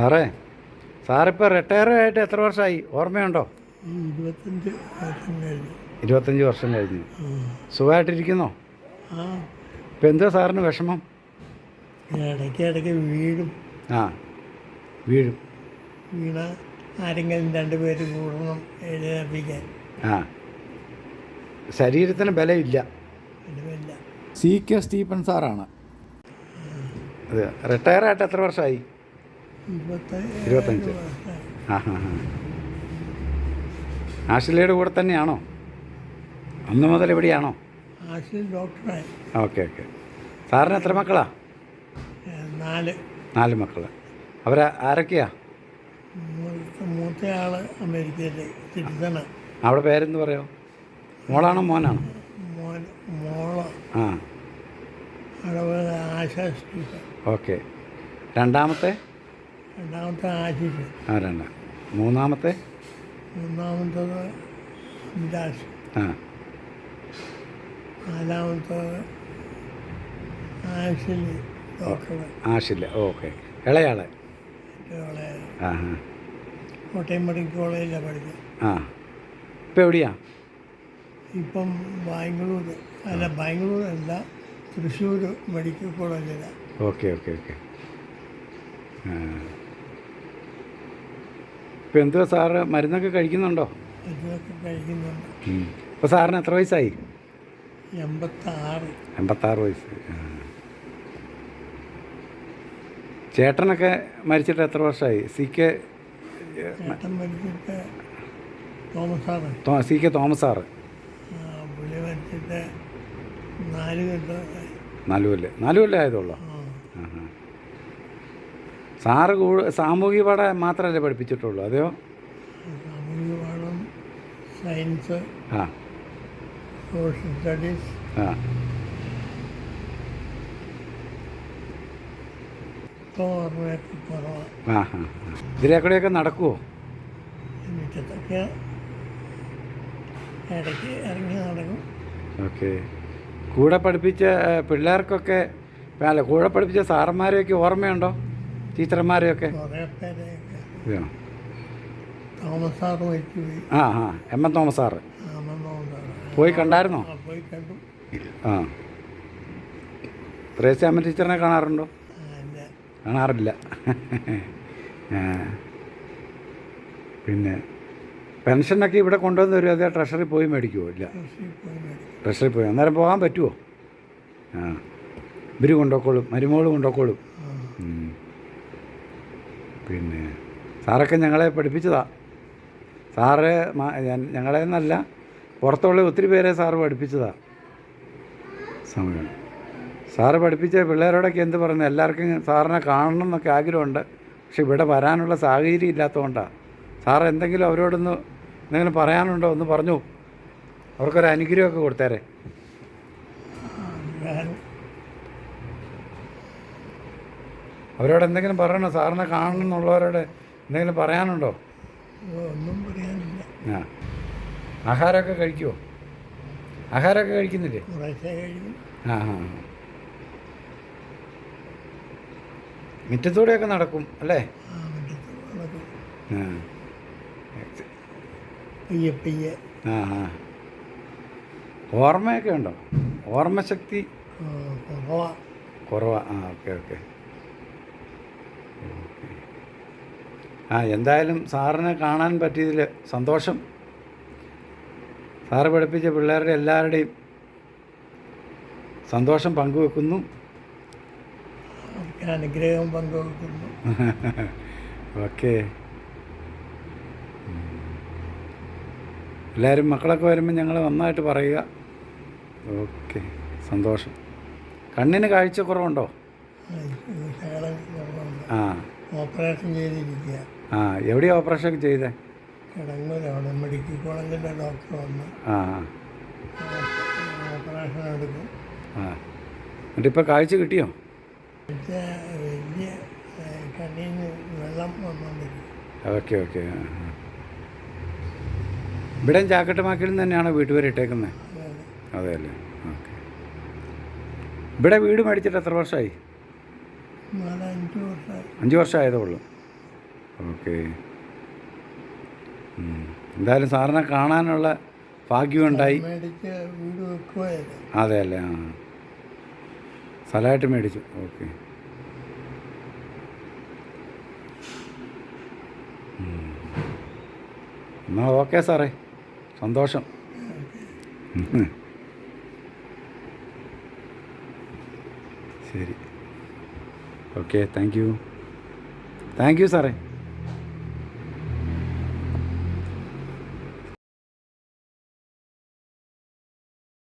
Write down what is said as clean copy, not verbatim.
സാറേ, സാറിപ്പോൾ റിട്ടയർ ആയിട്ട് എത്ര വർഷമായി? ഓർമ്മയുണ്ടോ? 25 വർഷം കഴിഞ്ഞു. 25 വർഷം കഴിഞ്ഞു. സുഖമായിട്ടിരിക്കുന്നോ? ആ ഇപ്പം എന്താ സാറിന് വിഷമം? ഇടയ്ക്ക് വീഴും. ആ, വീഴും. വീണ ആരെങ്കിലും 2 പേര് കൂടണം എഴുന്നേൽപ്പിക്കാൻ. ആ, ശരീരത്തിന് ബലമില്ല. ബലമില്ല. CK സ്റ്റീഫൻ സാറാണ്. അതെ, റിട്ടയർ ആയിട്ട് എത്ര വർഷമായി? 25. ആ ഹാ ഹാ. ആഷിലയുടെ കൂടെ തന്നെയാണോ? അന്ന് മുതൽ എവിടെയാണോ? ആശുപത്രി ഡോക്ടറായി. Okay okay. സാറിന് എത്ര മക്കളാ? 4. 4 മക്കൾ. ആരൊക്കെയാ? മൂത്തയാൾ അമേരിക്കയിലെ സിറ്റിസണാണ്. അവിടെ പേരെന്ന് പറയോ? മോളാണോ മോനാണോ? മോള്. ആ, അവിടെ ആശ സ്റ്റീഫൻ. ഓക്കെ. രണ്ടാമത്തെ ആശിഷ്. ആ, മൂന്നാമത്തേത് അഭിലാഷ്. ആ, 4 ആഷിലി ഡോക്ടർ. ആഷില്ല. ഓക്കെ. ഇളയാളെ? ആ ഹാ. കോട്ടയം മെഡിക്കൽ കോളേജിലാണ് പഠിച്ചത്. ആ, ഇപ്പം എവിടെയാ? ഇപ്പം ബാംഗ്ലൂർ അല്ല, തൃശ്ശൂർ മെഡിക്കൽ കോളേജിലാണ്. Okay okay okay. ആ, ഇപ്പം എന്തുവാ സാറ് മരുന്നൊക്കെ കഴിക്കുന്നുണ്ടോ? ഇതൊക്കെ കഴിക്കുന്നുണ്ട്. ഇപ്പോൾ സാറിന് എത്ര വയസ്സായി? 86. 86 വയസ്സ്. ചേട്ടനൊക്കെ മരിച്ചിട്ട് എത്ര വർഷമായി? CK ചേട്ടൻ മരിച്ചിട്ട് Thomas sir. CK Thomas sir. പുള്ളി മരിച്ചിട്ട് 4 കൊല്ലമായി. 4 കൊല്ലം ആയതുള്ളൂ. സാറ് സാമൂഹിക പാഠം മാത്രമല്ലേ പഠിപ്പിച്ചിട്ടുള്ളൂ? അതെയോ? സാമൂഹിക പാഠം, സയൻസ്, ആ, സോഷ്യൽ സ്റ്റഡീസ്. ആ, ഓർമ്മയൊക്കെ കുറവാണ്. ആ ഹാ. ഇതിലെ കൂടെയൊക്കെ നടക്കുമോ? മുറ്റത്തൊക്കെ ഇടയ്ക്ക് ഇറങ്ങി നടക്കും. ഓക്കെ. കൂടെ പഠിപ്പിച്ച പിള്ളേർക്കൊക്കെ അല്ല, കൂടെ പഠിപ്പിച്ച സാറന്മാരെയൊക്കെ ഓർമ്മയുണ്ടോ? ടീച്ചർമാരെയൊക്കെ? കുറേ പേരെയൊക്കെ. അതെയോ? തോമസ് സാറ് മരിച്ചുപോയി. ആ ആ, MN Thomas sir. Thomas sir പോയി കണ്ടായിരുന്നോ? പോയി കണ്ടു. ആ. ത്രേസ്യ അമ്മ ടീച്ചറിനെ കാണാറുണ്ടോ? ഇല്ല. കാണാറില്ല. പിന്നെ പെൻഷനൊക്കെ ഇവിടെ കൊണ്ടുവന്ന് വരും, അതേ ട്രഷറി പോയി മേടിക്കുമോ? ഇല്ല, ട്രഷറി പോയി. അന്നേരം പോകാൻ പറ്റുമോ? ആ, ഇവർ കൊണ്ടുപോക്കോളും, മരുമോൾ കൊണ്ടുപോക്കോളും. പിന്നെ സാറൊക്കെ ഞങ്ങളെ പഠിപ്പിച്ചതാ. സാറ് ഞങ്ങളെന്നല്ല, പുറത്തുള്ള ഒത്തിരി പേരെ സാറ് പഠിപ്പിച്ചതാ. സമയം സാറ് പഠിപ്പിച്ച പിള്ളേരോടൊക്കെ എന്ത് പറയുന്നത്, എല്ലാവർക്കും സാറിനെ കാണണം എന്നൊക്കെ ആഗ്രഹമുണ്ട്. പക്ഷെ ഇവിടെ വരാനുള്ള സാഹചര്യം ഇല്ലാത്തതുകൊണ്ടാണ്. സാറ് എന്തെങ്കിലും അവരോടൊന്ന് എന്തെങ്കിലും പറയാനുണ്ടോ? ഒന്ന് പറഞ്ഞു, അവർക്കൊരു അനുഗ്രഹമൊക്കെ കൊടുത്തേരെ. അവരോട് എന്തെങ്കിലും പറയണോ? സാറിനെ കാണണം എന്നുള്ളവരോട് എന്തെങ്കിലും പറയാനുണ്ടോ? ഒന്നും പറയാനില്ല. ആ, ആഹാരമൊക്കെ കഴിക്കുമോ? ആഹാരമൊക്കെ കഴിക്കുന്നില്ലേ? ആ ആ, മുറ്റത്തൂടെയൊക്കെ നടക്കും അല്ലേ? ആ ആ ആ. ഓർമ്മയൊക്കെ ഉണ്ടോ? ഓർമ്മശക്തി കുറവാ. ആ, ഓക്കെ ഓക്കെ. ആ, എന്തായാലും സാറിനെ കാണാൻ പറ്റിയതിൽ സന്തോഷം. സാറ് പഠിപ്പിച്ച പിള്ളേരുടെ എല്ലാവരുടെയും സന്തോഷം പങ്കുവെക്കുന്നു. അനുഗ്രഹം പങ്കുവെക്കുന്നു. ഓക്കെ. എല്ലാവരും മക്കളൊക്കെ വരുമ്പോൾ ഞങ്ങൾ നന്നായിട്ട് പറയുക. ഓക്കെ, സന്തോഷം. കണ്ണിന് കാഴ്ച കുറവുണ്ടോ? ആ, ഓപ്പറേഷൻ ചെയ്തിരിക്കുക. ആ, എവിടെയാണ് ഓപ്പറേഷൻ ചെയ്തേ? കിടങ്ങൂർ, അവിടെ മെഡിക്കൽ കോളേജിൻ്റെ ഡോക്ടർ വന്ന് ആ ഓപ്പറേഷൻ എടുക്കും. ആ, എന്നിട്ടിപ്പോൾ കാഴ്ച കിട്ടിയോ? വലിയ കണ്ണിൽ നിന്ന് വെള്ളം വന്നുകൊണ്ടിരിക്കും. Okay okay. ഇവിടെയും ചാക്കട്ടുമാക്കിൽ തന്നെയാണോ വീട്ടുപേര് ഇട്ടേക്കുന്നത്? അതെ അല്ലേ? ഓക്കെ. ഇവിടെ വീട് മേടിച്ചിട്ട് എത്ര വർഷമായി? 5 വർഷമായി. 5 വർഷം ആയതേ ഉള്ളൂ. ഓക്കെ. എന്തായാലും സാറിനെ കാണാനുള്ള ഭാഗ്യമുണ്ടായി. മേടിച്ച് വീട് വെക്കുമായിരുന്നു. അതെ അല്ലേ? ആ, സ്ഥലമായിട്ട് മേടിച്ചു. ഓക്കെ. എന്നാൽ ഓക്കെ സാറേ, സന്തോഷം. ശരി, ഓക്കെ. താങ്ക് യു സാറേ.